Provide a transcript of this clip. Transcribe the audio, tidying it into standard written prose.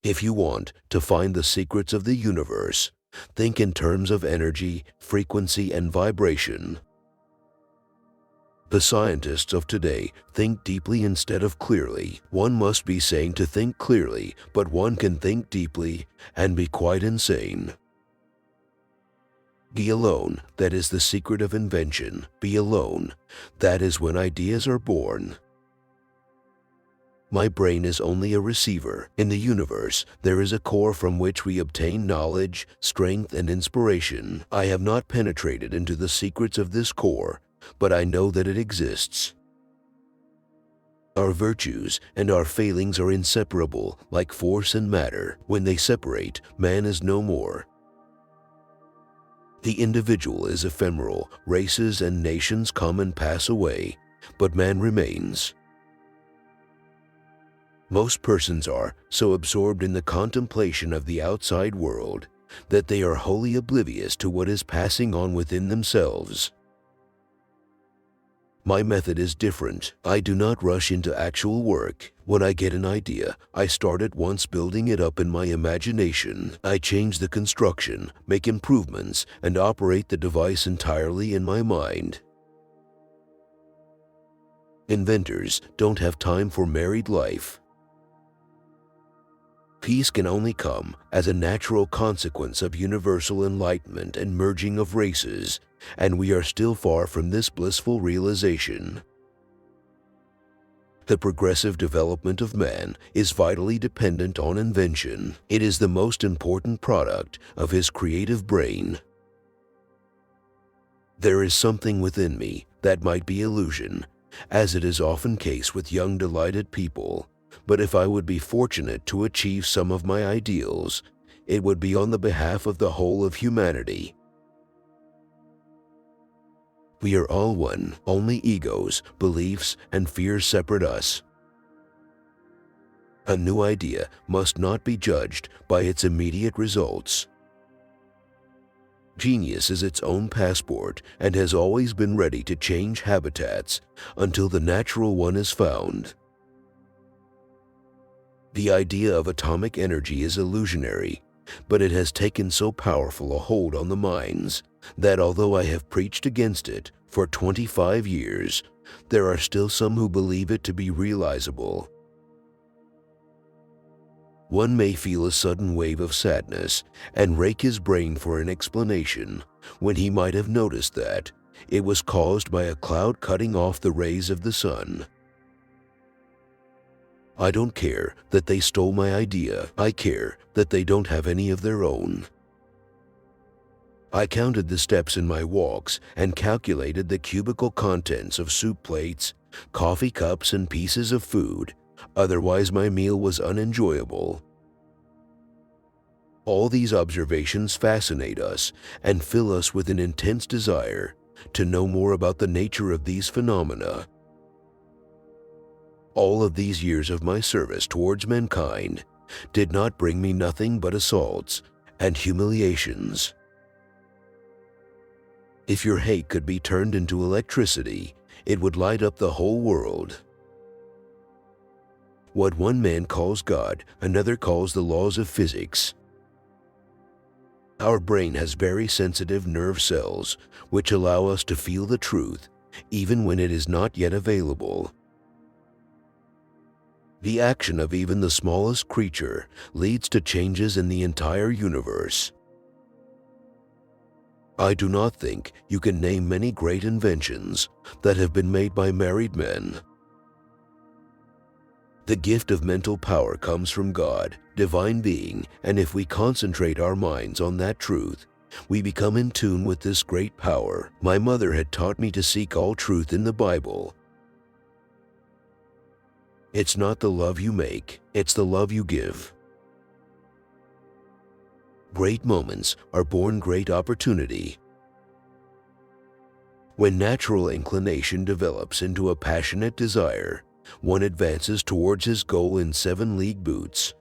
If you want to find the secrets of the universe, think in terms of energy, frequency, and vibration. The scientists of today think deeply instead of clearly. One must be sane to think clearly, but one can think deeply and be quite insane. Be alone, that is the secret of invention. Be alone, that is when ideas are born. My brain is only a receiver. In the universe, there is a core from which we obtain knowledge, strength, and inspiration. I have not penetrated into the secrets of this core, but I know that it exists. Our virtues and our failings are inseparable, like force and matter. When they separate, man is no more. The individual is ephemeral. Races and nations come and pass away, but man remains. Most persons are so absorbed in the contemplation of the outside world that they are wholly oblivious to what is passing on within themselves. My method is different. I do not rush into actual work. When I get an idea, I start at once building it up in my imagination. I change the construction, make improvements, and operate the device entirely in my mind. Inventors don't have time for married life. Peace can only come as a natural consequence of universal enlightenment and merging of races, and we are still far from this blissful realization. The progressive development of man is vitally dependent on invention. It is the most important product of his creative brain. There is something within me that might be illusion, as it is often case with young delighted people. But if I would be fortunate to achieve some of my ideals, it would be on the behalf of the whole of humanity. We are all one, only egos, beliefs, and fears separate us. A new idea must not be judged by its immediate results. Genius is its own passport and has always been ready to change habitats until the natural one is found. The idea of atomic energy is illusionary, but it has taken so powerful a hold on the minds that although I have preached against it for 25 years, there are still some who believe it to be realizable. One may feel a sudden wave of sadness and rake his brain for an explanation when he might have noticed that it was caused by a cloud cutting off the rays of the sun. I don't care that they stole my idea. I care that they don't have any of their own. I counted the steps in my walks and calculated the cubical contents of soup plates, coffee cups, and pieces of food. Otherwise, my meal was unenjoyable. All these observations fascinate us and fill us with an intense desire to know more about the nature of these phenomena. All of these years of my service towards mankind did not bring me nothing but assaults and humiliations. If your hate could be turned into electricity, it would light up the whole world. What one man calls God, another calls the laws of physics. Our brain has very sensitive nerve cells which allow us to feel the truth even when it is not yet available. The action of even the smallest creature leads to changes in the entire universe. I do not think you can name many great inventions that have been made by married men. The gift of mental power comes from God, divine being, and if we concentrate our minds on that truth, we become in tune with this great power. My mother had taught me to seek all truth in the Bible. It's not the love you make, it's the love you give. Great moments are born great opportunity. When natural inclination develops into a passionate desire, one advances towards his goal in 7-league boots.